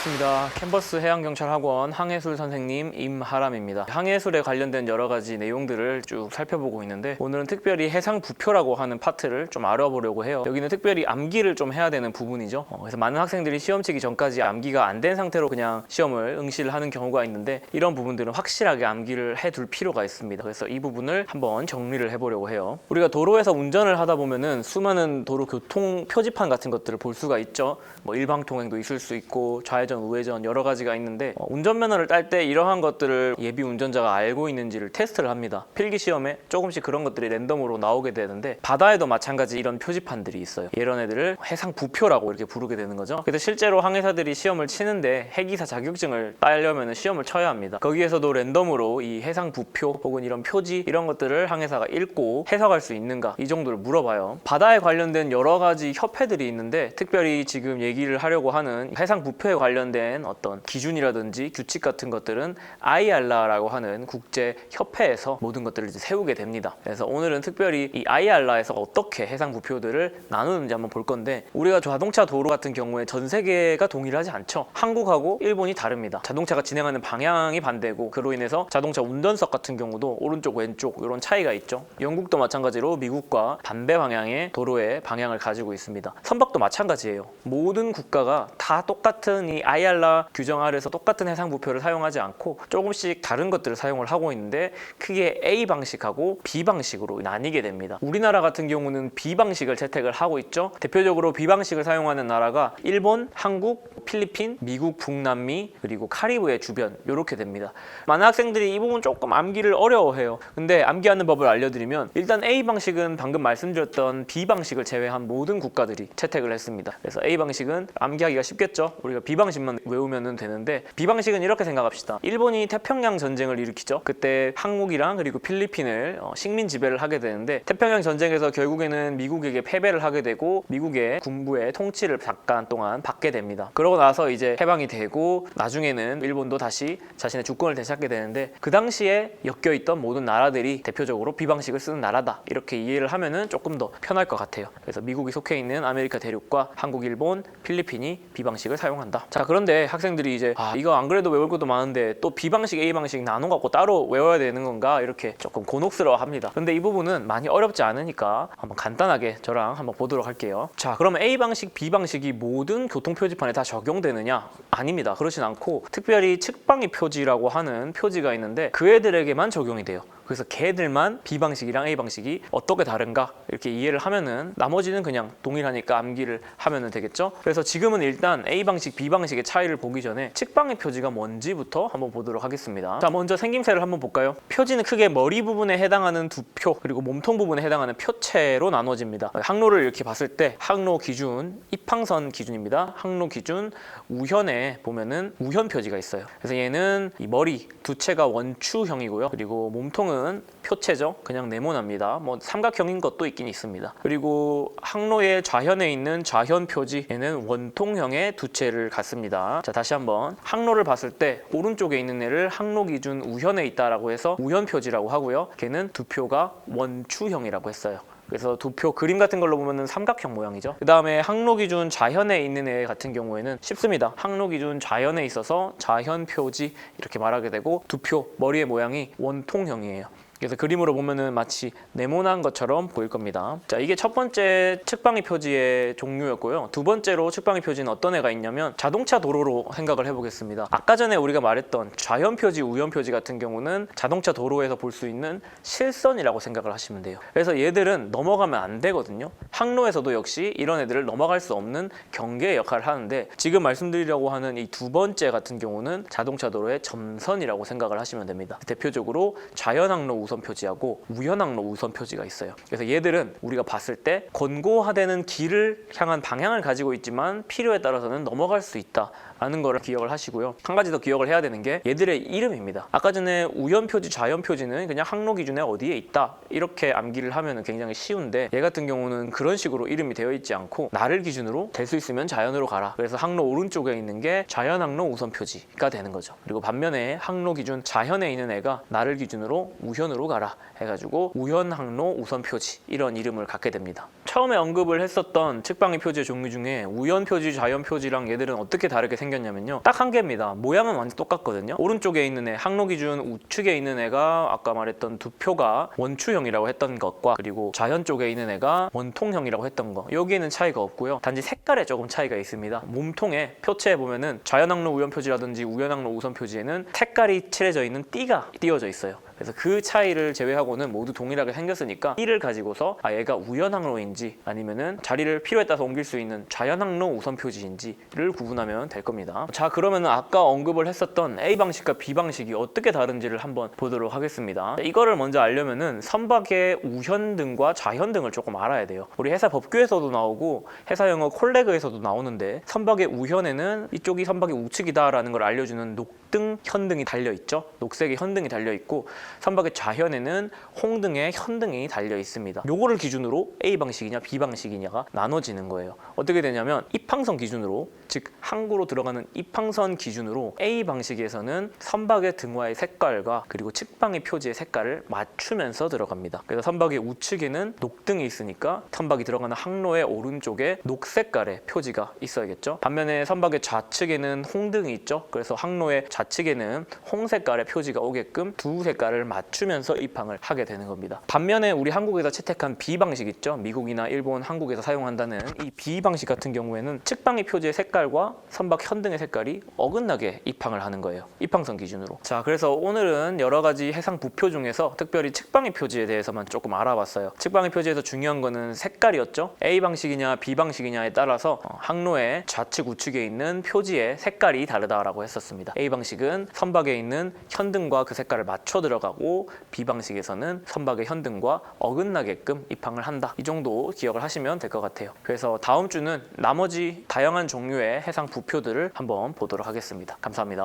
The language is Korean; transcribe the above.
반갑습니다. 캔버스 해양경찰학원 항해술 선생님 임하람입니다. 항해술에 관련된 여러 가지 내용들을 쭉 살펴보고 있는데 오늘은 특별히 해상부표라고 하는 파트를 좀 알아보려고 해요. 여기는 특별히 암기를 좀 해야 되는 부분이죠. 그래서 많은 학생들이 시험 치기 전까지 암기가 안 된 상태로 그냥 시험을 응시를 하는 경우가 있는데 이런 부분들은 확실하게 암기를 해둘 필요가 있습니다. 그래서 이 부분을 한번 정리를 해보려고 해요. 우리가 도로에서 운전을 하다 보면은 수많은 도로 교통 표지판 같은 것들을 볼 수가 있죠. 뭐 일방통행도 있을 수 있고 좌회전, 우회전 여러 가지가 있는데 운전면허를 딸 때 이러한 것들을 예비 운전자가 알고 있는지를 테스트를 합니다. 필기 시험에 조금씩 그런 것들이 랜덤으로 나오게 되는데 바다에도 마찬가지 이런 표지판들이 있어요. 이런 애들을 해상부표라고 이렇게 부르게 되는 거죠. 그래서 실제로 항해사들이 시험을 치는데 해기사 자격증을 따려면 시험을 쳐야 합니다. 거기에서도 랜덤으로 이 해상부표 혹은 이런 표지 이런 것들을 항해사가 읽고 해석할 수 있는가 이 정도를 물어봐요. 바다에 관련된 여러 가지 협회들이 있는데 특별히 지금 얘기를 하려고 하는 해상부표에 관련된 어떤 기준이라든지 규칙 같은 것들은 IAR라고 하는 국제협회에서 모든 것들을 이제 세우게 됩니다. 그래서 오늘은 특별히 이 IAR라에서 어떻게 해상부표들을 나누는지 한번 볼 건데 우리가 자동차 도로 같은 경우에 전 세계가 동일하지 않죠. 한국하고 일본이 다릅니다. 자동차가 진행하는 방향이 반대고 그로 인해서 자동차 운전석 같은 경우도 오른쪽 왼쪽 이런 차이가 있죠. 영국도 마찬가지로 미국과 반대 방향의 도로의 방향을 가지고 있습니다. 선박도 마찬가지예요. 모든 국가가 다 똑같은 이 IAR라 규정 아래서 똑같은 해상부표를 사용하지 않고 조금씩 다른 것들을 사용을 하고 있는데 크게 A 방식하고 B 방식으로 나뉘게 됩니다. 우리나라 같은 경우는 B 방식을 채택을 하고 있죠. 대표적으로 B 방식을 사용하는 나라가 일본, 한국, 필리핀, 미국, 북남미 그리고 카리브해 주변 이렇게 됩니다. 많은 학생들이 이 부분 조금 암기를 어려워해요. 근데 암기하는 법을 알려드리면 일단 A 방식은 방금 말씀드렸던 B 방식을 제외한 모든 국가들이 채택을 했습니다. 그래서 A 방식은 암기하기가 쉽겠죠. 우리가 B 방식만 외우면 되는데 B 방식은 이렇게 생각합시다. 일본이 태평양 전쟁을 일으키죠. 그때 한국이랑 그리고 필리핀을 식민 지배를 하게 되는데 태평양 전쟁에서 결국에는 미국에게 패배를 하게 되고 미국의 군부의 통치를 잠깐 동안 받게 됩니다. 그러고 나서 이제 해방이 되고 나중에는 일본도 다시 자신의 주권을 되찾게 되는데 그 당시에 엮여있던 모든 나라들이 대표적으로 B 방식을 쓰는 나라다 이렇게 이해를 하면은 조금 더 편할 것 같아요. 그래서 미국이 속해 있는 아메리카 대륙과 한국, 일본, 필리핀이 B 방식을 사용한다. 자, 그런데 학생들이 이제 이거 안 그래도 외울 것도 많은데 또 B 방식, A 방식 나눠갖고 따로 외워야 되는 건가 이렇게 조금 곤혹스러워합니다. 근데 이 부분은 많이 어렵지 않으니까 한번 간단하게 저랑 한번 보도록 할게요. 자, 그러면 A 방식, B 방식이 모든 교통 표지판에 다 적용되느냐? 아닙니다. 그렇진 않고 특별히 측방위 표지라고 하는 표지가 있는데 그 애들에게만 적용이 돼요. 그래서 걔들만 B 방식이랑 A 방식이 어떻게 다른가 이렇게 이해를 하면은 나머지는 그냥 동일하니까 암기를 하면 되겠죠. 그래서 지금은 일단 A 방식, B 방식의 차이를 보기 전에 측방의 표지가 뭔지부터 한번 보도록 하겠습니다. 자, 먼저 생김새를 한번 볼까요? 표지는 크게 머리 부분에 해당하는 두 표 그리고 몸통 부분에 해당하는 표체로 나눠집니다. 항로를 이렇게 봤을 때 항로 기준, 입항선 기준입니다. 항로 기준 우현에 보면은 우현 표지가 있어요. 그래서 얘는 이 머리 두 채가 원추형이고요. 그리고 몸통은 표체죠. 그냥 네모납니다. 뭐 삼각형인 것도 있긴 있습니다. 그리고 항로의 좌현에 있는 좌현 표지 얘는 원통형의 두 채를 갖습니다. 자, 다시 한번 항로를 봤을 때 오른쪽에 있는 애를 항로 기준 우현에 있다라고 해서 우현 표지라고 하고요. 걔는 두 표가 원추형이라고 했어요. 그래서 두 표 그림 같은 걸로 보면은 삼각형 모양이죠. 그 다음에 항로 기준 좌현에 있는 애 같은 경우에는 쉽습니다. 항로 기준 좌현에 있어서 좌현 표지 이렇게 말하게 되고 두 표 머리의 모양이 원통형이에요. 그래서 그림으로 보면은 마치 네모난 것처럼 보일 겁니다. 자, 이게 첫 번째 측방위 표지의 종류였고요. 두 번째로 측방위 표지는 어떤 애가 있냐면 자동차 도로로 생각을 해보겠습니다. 아까 전에 우리가 말했던 좌현 표지, 우현 표지 같은 경우는 자동차 도로에서 볼 수 있는 실선이라고 생각을 하시면 돼요. 그래서 얘들은 넘어가면 안 되거든요. 항로에서도 역시 이런 애들을 넘어갈 수 없는 경계의 역할을 하는데 지금 말씀드리려고 하는 이 두 번째 같은 경우는 자동차 도로의 점선이라고 생각을 하시면 됩니다. 대표적으로 좌현 항로 우선 표지하고 우현 항로 우선 표지가 있어요. 그래서 얘들은 우리가 봤을 때 권고화되는 길을 향한 방향을 가지고 있지만 필요에 따라서는 넘어갈 수 있다 라는 거를 기억을 하시고요. 한 가지 더 기억을 해야 되는 게 얘들의 이름입니다. 아까 전에 우현 표지, 좌현 표지는 그냥 항로 기준에 어디에 있다 이렇게 암기를 하면 굉장히 쉬운데 얘 같은 경우는 그런 식으로 이름이 되어 있지 않고 나를 기준으로 될 수 있으면 좌현으로 가라. 그래서 항로 오른쪽에 있는 게 좌현 항로 우선 표지가 되는 거죠. 그리고 반면에 항로 기준 좌현에 있는 애가 나를 기준으로 우현으로 가라 해가지고 우현 항로 우선 표지 이런 이름을 갖게 됩니다. 처음에 언급을 했었던 측방위 표지의 종류 중에 우연 표지, 자연 표지랑 얘들은 어떻게 다르게 생겼냐면요. 딱 한 개입니다. 모양은 완전 똑같거든요. 오른쪽에 있는 애, 항로 기준 우측에 있는 애가 아까 말했던 두 표가 원추형이라고 했던 것과 그리고 좌현 쪽에 있는 애가 원통형이라고 했던 거. 여기에는 차이가 없고요. 단지 색깔에 조금 차이가 있습니다. 몸통에 표체에 보면은 좌현 항로 우연 표지라든지 우연 항로 우선 표지에는 색깔이 칠해져 있는 띠가 띄워져 있어요. 그래서 그 차이를 제외하고는 모두 동일하게 생겼으니까 띠를 가지고서 얘가 우연 항로인지 아니면은 자리를 필요에 따라서 옮길 수 있는 좌현 항로 우선 표지인지를 구분하면 될 겁니다. 자, 그러면은 아까 언급을 했었던 A 방식과 B 방식이 어떻게 다른지를 한번 보도록 하겠습니다. 이거를 먼저 알려면은 선박의 우현등과 좌현등을 조금 알아야 돼요. 우리 회사 법규에서도 나오고 회사 영어 콜레그에서도 나오는데 선박의 우현에는 이쪽이 선박의 우측이다라는 걸 알려주는 녹등, 현등이 달려있죠. 녹색의 현등이 달려있고 선박의 좌현에는 홍등의 현등이 달려 있습니다. 요거를 기준으로 A 방식이냐 B 방식이냐가 나눠지는 거예요. 어떻게 되냐면 입항선 기준으로, 즉 항구로 들어가는 입항선 기준으로 A 방식에서는 선박의 등화의 색깔과 그리고 측방의 표지의 색깔을 맞추면서 들어갑니다. 그래서 선박의 우측에는 녹등이 있으니까 선박이 들어가는 항로의 오른쪽에 녹색깔의 표지가 있어야겠죠. 반면에 선박의 좌측에는 홍등이 있죠. 그래서 항로의 좌측에는 홍색깔의 표지가 오게끔 두 색깔을 맞추면서 입항을 하게 되는 겁니다. 반면에 우리 한국에서 채택한 B 방식 있죠. 미국이나 일본, 한국에서 사용한다는 이 B 방식 같은 경우에는 측방의 표지의 색깔과 선박 현등의 색깔이 어긋나게 입항을 하는 거예요. 입항선 기준으로. 자, 그래서 오늘은 여러 가지 해상 부표 중에서 특별히 측방의 표지에 대해서만 조금 알아봤어요. 측방의 표지에서 중요한 거는 색깔이었죠. A 방식이냐 B 방식이냐에 따라서 항로의 좌측 우측에 있는 표지의 색깔이 다르다라고 했었습니다. A 방식은 선박에 있는 현등과 그 색깔을 맞춰 들어가고 B 방식에서는 선박의 현등과 어긋나게끔 입항을 한다. 이 정도 기억을 하시면 될 것 같아요. 그래서 다음 주는 나머지 다양한 종류의 해상 부표들을 한번 보도록 하겠습니다. 감사합니다.